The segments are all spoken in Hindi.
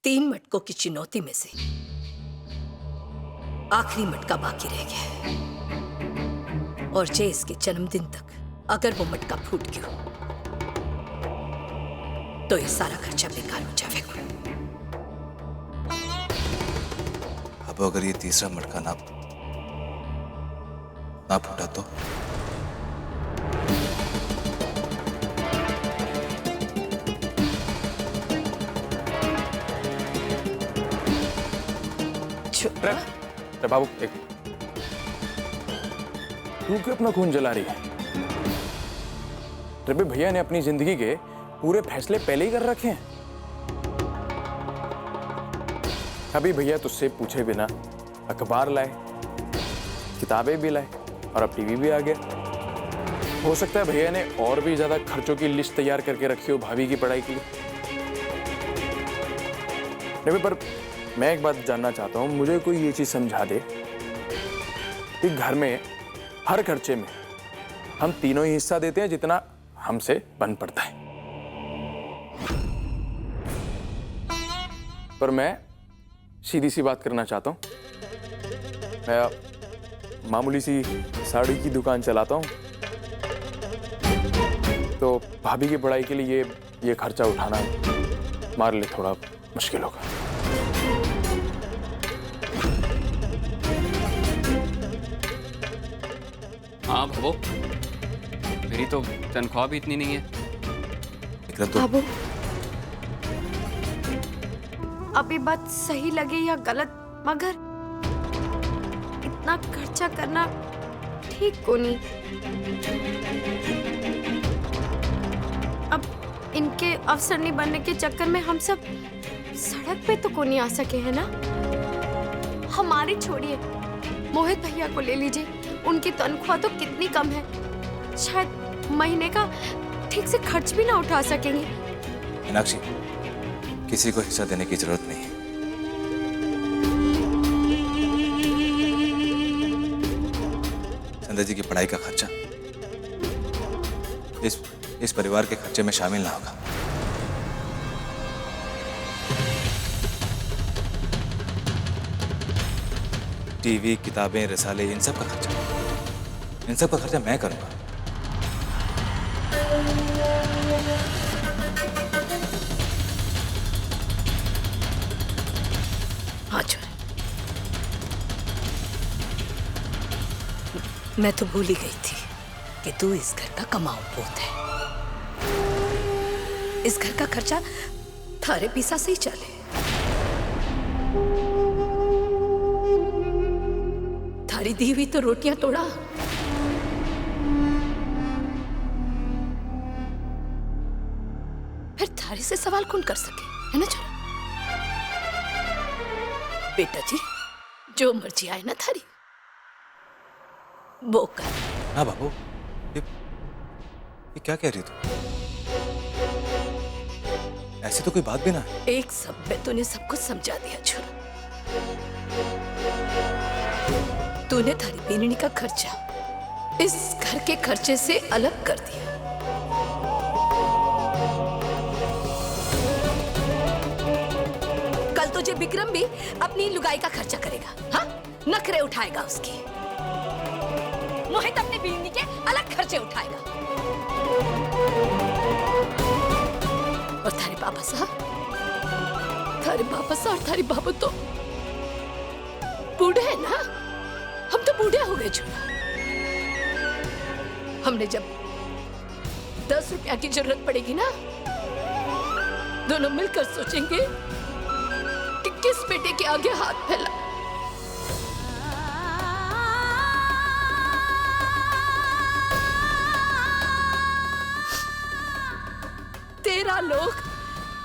3 मटकों की चुनौती में से आखिरी मटका बाकी रह गया है, और जेस के जन्मदिन तक अगर वो मटका फूट गया तो ये सारा खर्चा बेकार हो जाएगा। अब अगर ये तीसरा मटका ना फूटा तो बाबू एक तू क्यों अपना खून जला रही है? रबे भैया ने अपनी जिंदगी के पूरे फैसले पहले ही कर रखे हैं। अभी भैया तुझसे पूछे बिना अखबार लाए, किताबें भी लाए और अब टीवी भी आ गया। हो सकता है भैया ने और भी ज्यादा खर्चों की लिस्ट तैयार करके रखी हो भाभी की पढ़ाई के लिए। रबे पर मैं एक बात जानना चाहता हूं, मुझे कोई ये चीज समझा दे कि घर में हर खर्चे में हम तीनों ही हिस्सा देते हैं जितना हमसे बन पड़ता है। पर मैं सीधी सी बात करना चाहता हूं, मैं मामूली सी साड़ी की दुकान चलाता हूं, तो भाभी की पढ़ाई के लिए ये खर्चा उठाना हमारे लिए थोड़ा मुश्किल होगा। हाँ बाबू, मेरी तो तनख्वाह भी इतनी नहीं है। बाबू, अब ये बात सही लगे या गलत, मगर इतना खर्चा करना ठीक को नहीं। अब इनके अफसर नहीं बनने के चक्कर में हम सब सड़क पे तो को नहीं आ सके हैं ना। हमारी छोड़िए, मोहित भैया को ले लीजिए, उनकी तनख्वाह तो कितनी कम है, शायद महीने का ठीक से खर्च भी ना उठा सकेंगे। मीनाक्षी, किसी को हिस्सा देने की जरूरत नहीं है। संजय जी की पढ़ाई का खर्चा इस परिवार के खर्चे में शामिल ना होगा। टीवी, किताबें, रिसाले, इन सब का खर्चा मैं करूंगा। हाँ छोरे, मैं तो भूल ही गई थी कि तू इस घर का कमाऊ पोत है। इस घर का खर्चा थारे पिसा से ही चले। थारी दी हुई तो रोटियां तोड़ा, फिर थारे से सवाल कौन कर सके, है ना छोरा? बेटा जी, जो मर्जी आए ना थारी वो कर। हाँ बाबू, ये क्या कह रही तू? ऐसी तो कोई बात भी ना है। एक सब में तूने सब कुछ समझा दिया छोरा। तूने थारी पीनी का खर्चा इस घर के खर्चे से अलग कर दिया। कल तुझे विक्रम भी अपनी लुगाई का खर्चा करेगा, हाँ? नखरे उठाएगा उसके। मोहित अपने बीवी के अलग खर्चे उठाएगा। और थारे पापा साहब और थारी बाबू तो बूढ़े हैं ना। हम तो बूढ़े हो गए छोरा। हमने जब 10 रुपया की जरूरत पड़ेगी ना, दोनों मिलकर सोचेंगे कि किस बेटे के आगे हाथ फैला। तेरा लोग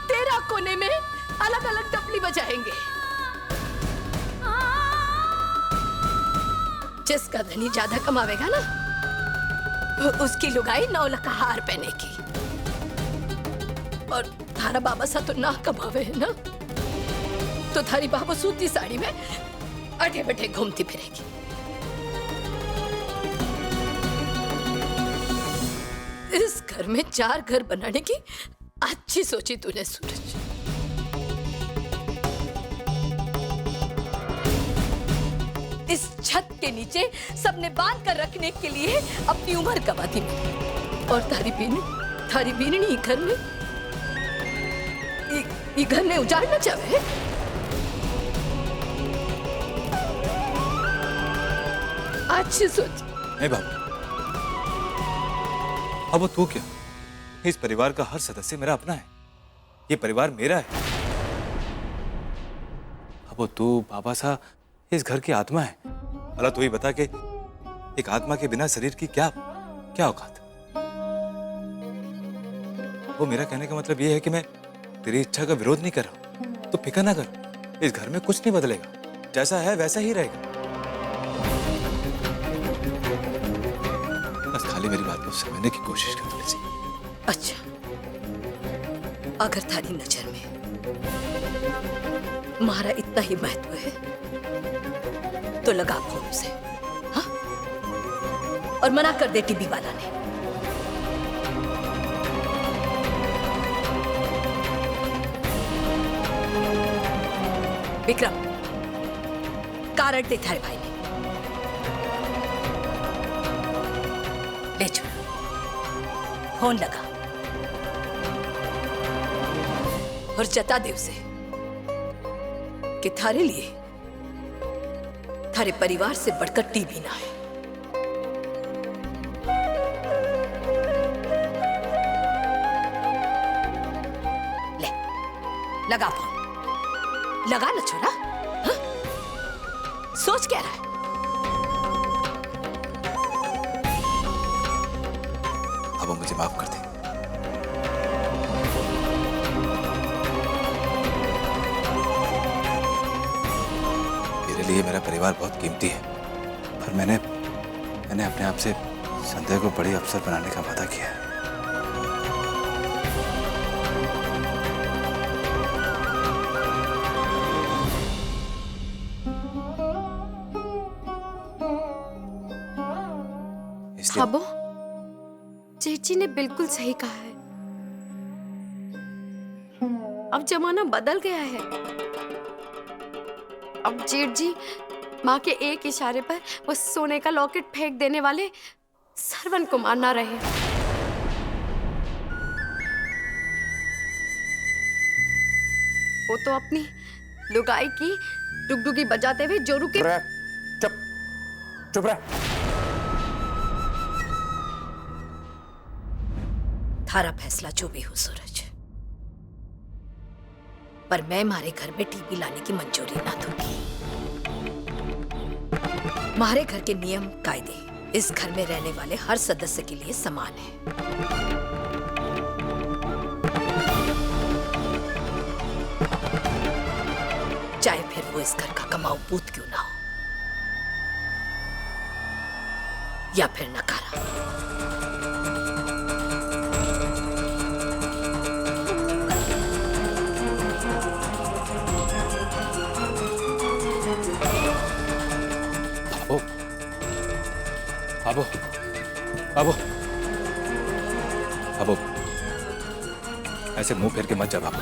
तेरा कोने में अलग अलग डपली बजाएंगे। जिसका धनी ज्यादा कमावेगा ना, उसकी लुगाई 9 लाख का हार पहनेगी। और थारा बाबा सा तो ना कमावे है ना, तो थारी बाबा सूती साड़ी में अठे बठे घूमती फिरेगी। इस घर में 4 घर बनाने की अच्छी सोची तूने सूरज। इस छत के नीचे सबने बांध कर रखने के लिए अपनी उम्र गवा दी। और थारी बीननी घर में ये घर ने उजाड़ना चाहे। अच्छी सोच। नहीं बाबू, अब वो तू क्या, इस परिवार का हर सदस्य मेरा अपना है, ये परिवार मेरा है। अब वो तू बाबा सा इस घर की आत्मा है। भला तू ही बता के एक आत्मा के बिना शरीर की क्या क्या औकात। वो मेरा कहने का मतलब ये है कि मैं तेरी इच्छा का विरोध नहीं कर रहा हूं, तो फिक्र ना कर, इस घर में कुछ नहीं बदलेगा, जैसा है वैसा ही रहेगा। बस खाली मेरी बात को समझने की कोशिश कर थोड़ी सी। अच्छा, अगर थारी नजर में हमारा इतना ही महत्व है तो लगा फोन से, हाँ? और मना कर दे टीवी वाला ने। विक्रम, कारण दे थारे भाई ने। ले छोड़, फोन लगा और जता दे उसे कि थारे लिए थारे परिवार से बढ़कर टीवी ना है। ले, लगा फोन, लगा ना छोरा, हाँ? सोच क्या रहा है? अब वो मुझे माफ कर दे। मेरे लिए मेरा परिवार बहुत कीमती है, पर मैंने अपने आप से संदेह को बड़ी अफसर बनाने का वादा किया है। इसलिए खाबो, चेची ने बिल्कुल सही कहा है। अब जमाना बदल गया है। अब जेठ जी माँ के एक इशारे पर वो सोने का लॉकेट फेंक देने वाले सरवन को मारना रहे। वो तो अपनी लुगाई की डुगडुगी बजाते हुए जोरू के चुप चुप रह। थारा फैसला जो भी हो सूरज, पर मैं हमारे घर में टीवी लाने की मंजूरी ना दूंगी। हमारे घर के नियम कायदे इस घर में रहने वाले हर सदस्य के लिए समान है। चाहे फिर वो इस घर का कमाऊ पूत क्यों ना हो, या फिर नकारा। बाबू, बाबू, बाबू, ऐसे मुंह फेर के मत जा बाबू।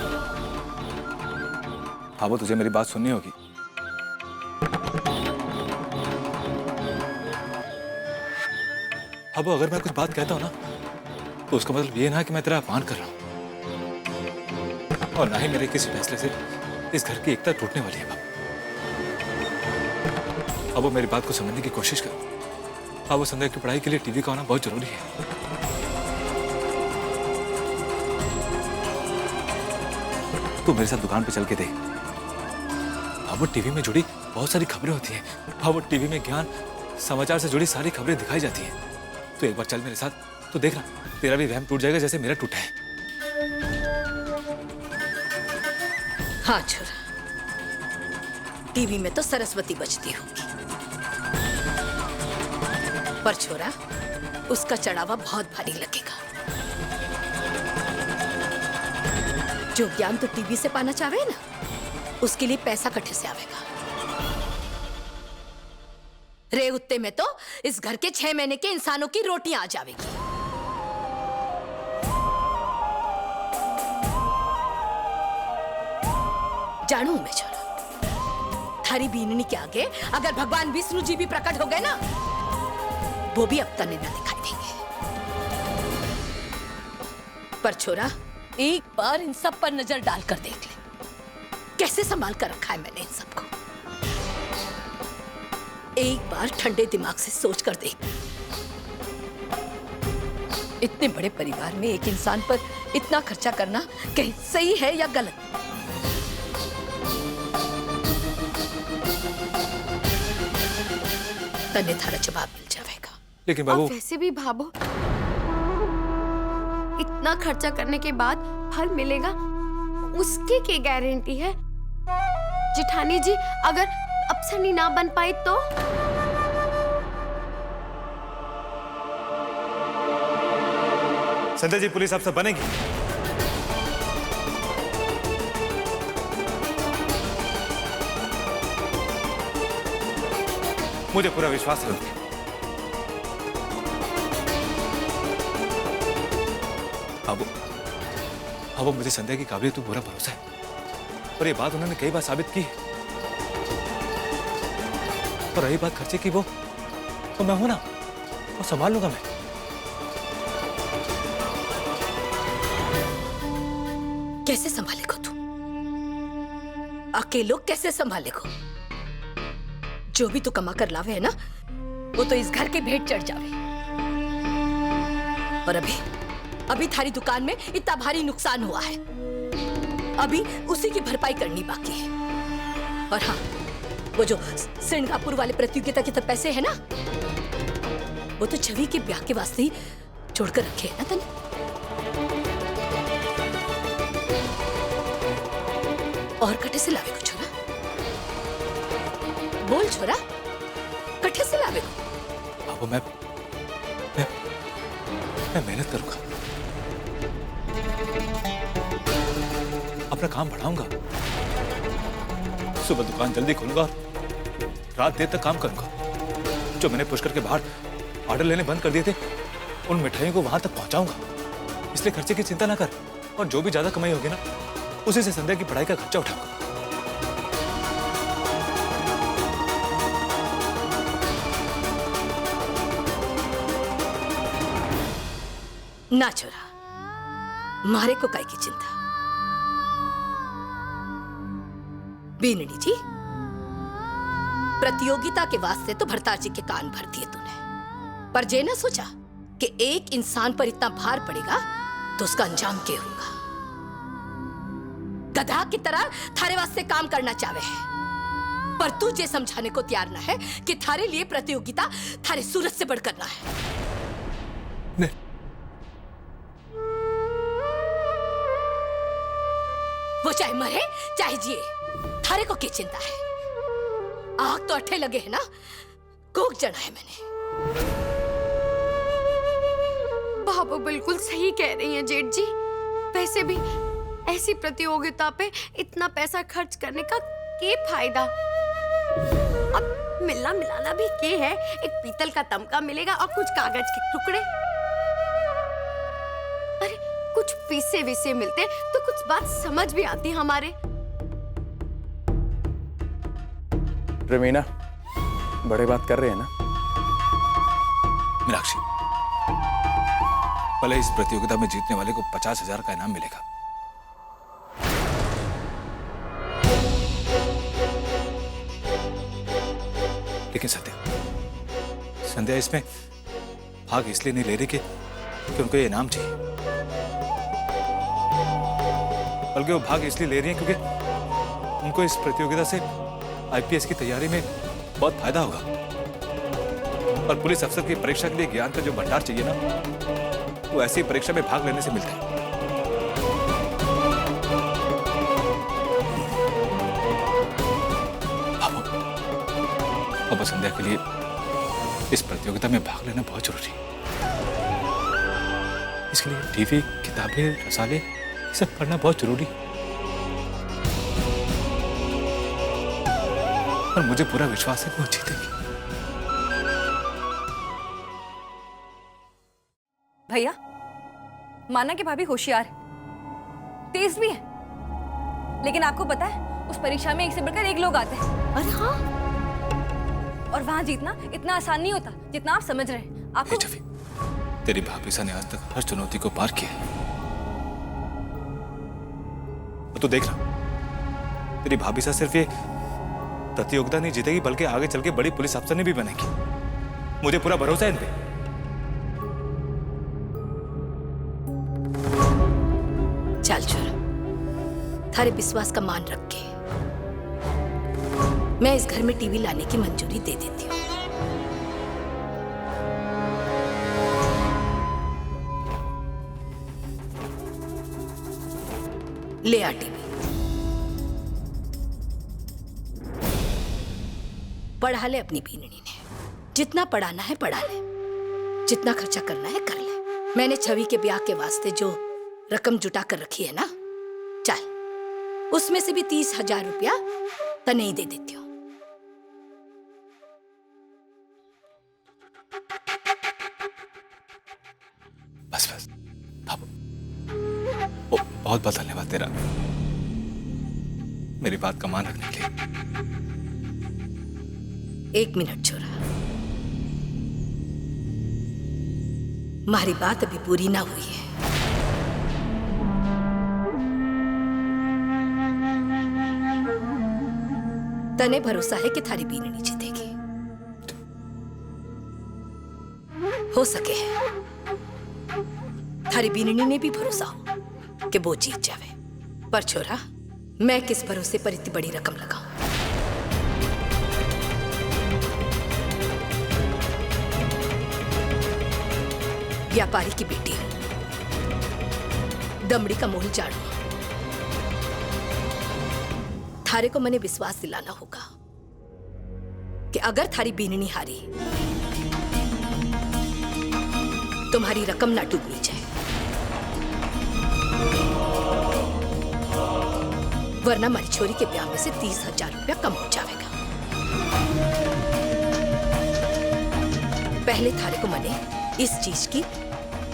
बाबू, तुझे मेरी बात सुननी होगी। बाबू, अगर मैं कुछ बात कहता हूं ना, तो उसका मतलब ये ना कि मैं तेरा अपमान कर रहा हूं, और ना ही मेरे किसी फैसले से इस घर की एकता टूटने वाली है बाबू। बाबू, मेरी बात को समझने की कोशिश कर। बाबू, संध्या की पढ़ाई के लिए टीवी का होना बहुत जरूरी है। तू मेरे साथ दुकान पे चल के देख। बाबू, टीवी में जुड़ी बहुत सारी खबरें होती हैं। बाबू, टीवी में ज्ञान समाचार से जुड़ी सारी खबरें दिखाई जाती हैं। तो एक बार चल मेरे साथ, तो देखना तेरा भी वहम टूट जाएगा जैसे मेरा टूटा है। हाँ छोरा, टीवी में तो सरस्वती बजती होगी, पर छोरा उसका चढ़ावा बहुत भारी लगेगा। जो ज्ञान तो टीवी से पाना चाहे ना, उसके लिए पैसा कट्ठे से आवेगा। रे उत्ते में तो इस घर के 6 महीने के इंसानों की रोटियां आ जावेगी। जानू मैं छोरा, थारी बीननी के आगे अगर भगवान विष्णु जी भी प्रकट हो गए ना, वो भी अब तने न दिखाई देंगे। पर छोरा, एक बार इन सब पर नजर डालकर देख ले, कैसे संभाल कर रखा है मैंने इन सबको। एक बार ठंडे दिमाग से सोच कर देख, इतने बड़े परिवार में एक इंसान पर इतना खर्चा करना कहीं सही है या गलत? तन्ने थारा जवाब मिल जाएगा। लेकिन बाबू, वैसे भी भाबो, इतना खर्चा करने के बाद फल मिलेगा उसकी क्या गारंटी है? जिठानी जी, अगर अप्सरनी ना बन पाई तो? संध्या जी, पुलिस अब सब बनेगी। मुझे पूरा विश्वास है उनपे। अब मुझे संध्या की काबिलियत पर पूरा भरोसा है, और ये बात उन्होंने कई बार साबित की है। और रही बात खर्चे की, वो तो मैं हूं ना, वो संभाल लूंगा मैं। कैसे संभालेगा तू? अकेलो कैसे संभालेगा? जो भी तू कमा कर लावे है ना, वो तो इस घर के भेंट चढ़ जावे। और अभी थारी दुकान में इतना भारी नुकसान हुआ है, अभी उसी की भरपाई करनी बाकी है। और हाँ, वो जो सिंगापुर वाले प्रतियोगिता के तो पैसे है ना, वो तो छवि के ब्याह के वास्ते ही जोड़कर रखे है ना तने। और कटे से लावे को छोरा, बोल छोरा, कटे से लावे को। अब मैं मेहनत करूंगा, अपना काम बढ़ाऊंगा। सुबह दुकान जल्दी खोलूंगा और रात देर तक काम करूंगा। जो मैंने पुष्कर के बाहर ऑर्डर लेने बंद कर दिए थे, उन मिठाइयों को वहां तक पहुंचाऊंगा। इसलिए खर्चे की चिंता ना कर, और जो भी ज्यादा कमाई होगी ना, उसी से संध्या की पढ़ाई का खर्चा उठाऊंगा। ना छोरा, मारे को काय की चिंता। बीननी जी, प्रतियोगिता के वास्ते तो भरतार जी के कान भर दिए तूने, पर जे ना सोचा कि एक इंसान पर इतना भार पड़ेगा तो उसका अंजाम क्या होगा। गधा की तरह थारे वास्ते काम करना चाहे है, पर तू जे समझाने को तैयार ना है कि थारे लिए प्रतियोगिता थारे सूरज से बढ़कर ना है। नहीं। वो चाहे मरे चाहे जिए, थारे को क्या चिंता है? आग तो अट्ठे लगे है ना, कोक जड़ा है मैंने। बाबू बिल्कुल सही कह रही हैं जेठ जी। वैसे भी ऐसी प्रतियोगिता पे इतना पैसा खर्च करने का क्या फायदा? अब मिलना मिलाना भी क्या है, एक पीतल का तमगा मिलेगा और कुछ कागज के टुकड़े। अरे कुछ पीसे विसे मिलते तो कुछ बात समझ भी आती हमारे। रमीना, बड़े बात कर रहे हैं ना? मीनाक्षी, भले इस प्रतियोगिता में जीतने वाले को 50,000 का इनाम मिलेगा, लेकिन संध्या इसमें भाग इसलिए नहीं ले रही कि उनको ये इनाम चाहिए, बल्कि वो भाग इसलिए ले रही हैं क्योंकि उनको इस प्रतियोगिता से आईपीएस की तैयारी में बहुत फायदा होगा। और पुलिस अफसर की परीक्षा के लिए ज्ञान का जो भंडार चाहिए ना, वो ऐसी परीक्षा में भाग लेने से मिलता है। अब संध्या के लिए इस प्रतियोगिता में भाग लेना बहुत जरूरी है। इसके लिए टीवी, किताबें, रसाले ये सब पढ़ना बहुत जरूरी है। और मुझे पूरा विश्वास है कि वो जीतेगी। भैया, माना कि भाभी होशियार है, तेज भी है, लेकिन आपको पता है उस परीक्षा में एक से बढ़कर एक लोग आते हैं। अरे हाँ, और वहाँ जीतना इतना आसान नहीं होता जितना आप समझ रहे हैं। आपको छवि, तेरी भाभी ने आज तक हर चुनौती को पार किया है। तो देख रहा, तेरी भाभी सिर्फ ये प्रतियोगिता नहीं जीतेगी बल्कि आगे चल के बड़ी पुलिस अफसर भी बनेगी। मुझे पूरा भरोसा है इन पे। चल छोरा, थारे विश्वास का मान रख के मैं इस घर में टीवी लाने की मंजूरी दे देती हूँ। ले आ टीवी। पढ़ा ले अपनी बीननी ने, जितना पढ़ाना है पढ़ा ले, जितना खर्चा करना है कर ले। मैंने छवि के ब्याह के वास्ते जो रकम जुटा कर रखी है ना, चल उसमें से भी 30,000 रुपया तने ही दे देती हूँ। बस बस बाबू, बहुत बहुत धन्यवाद तेरा, मेरी बात का मान रखने के लिए। 1 मिनट छोरा, हमारी बात अभी पूरी ना हुई है। तने भरोसा है कि थारी बीननी जीतेगी। हो सके थारी बीननी ने भी भरोसा हो कि वो जीत जावे, पर छोरा मैं किस भरोसे पर इतनी बड़ी रकम लगाऊं? व्यापारी की बेटी हूं, दमड़ी का मोल जाड़ू। थारे को मने विश्वास दिलाना होगा कि अगर थारी बीननी हारी तुम्हारी रकम ना डूबनी जाए, वरना हमारी छोरी के ब्याह में से 30,000 रुपया कम हो जाएगा। पहले थारे को मने इस चीज की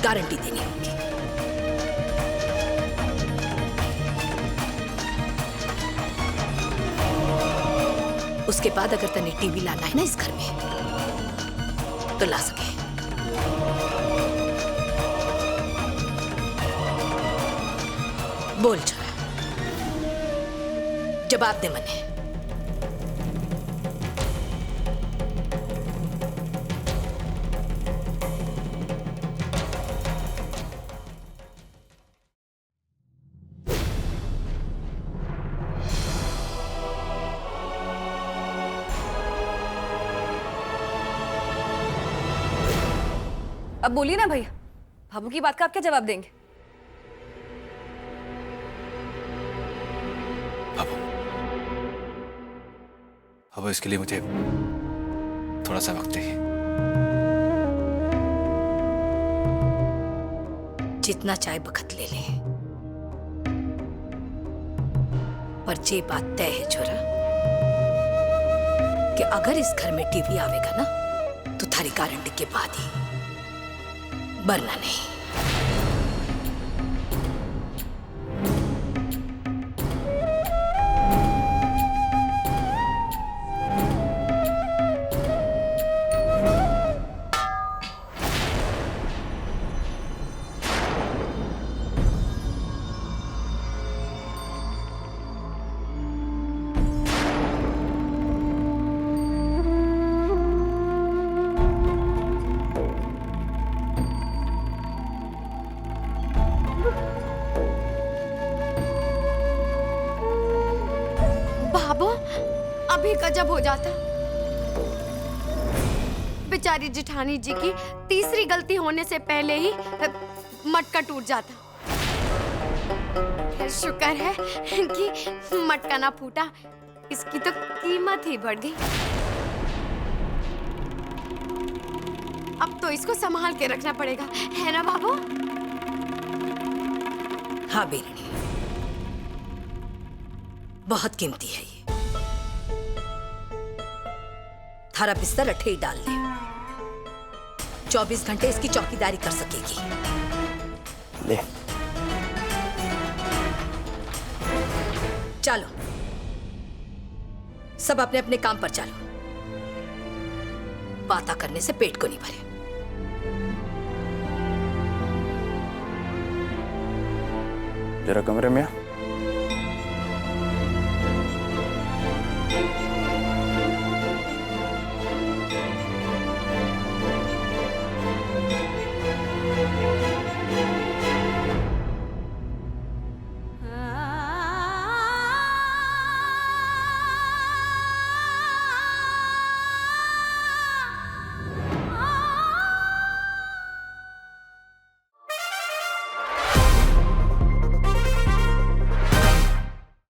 गारंटी देनी होगी। उसके बाद अगर तने टीवी लाना है ना इस घर में, तो ला सके। बोल छोरा, जवाब दे मने। अब बोलिए ना भैया, भाभू की बात का आप क्या जवाब देंगे? बाबू, अब इसके लिए मुझे थोड़ा सा वक्त चाहिए। जितना चाहे बखत ले ले, पर ये बात तय है छोरा कि अगर इस घर में टीवी आवेगा ना, तो थारी गारंटी के बाद ही, वरना नहीं। बाबू, अभी गजब हो जाता। बेचारी जिठानी जी की तीसरी गलती होने से पहले ही मटका टूट जाता। शुक्र है कि मटका ना फूटा, इसकी तो कीमत ही बढ़ गई। अब तो इसको संभाल के रखना पड़ेगा, है ना बाबू? हाँ बेरनी, बहुत कीमती है ये। थारा बिस्तर अठे ही डाल दे, 24 घंटे इसकी चौकीदारी कर सकेगी। ले चलो सब अपने अपने काम पर चलो। बातें करने से पेट को नहीं भरे। जरा कमरे में आ।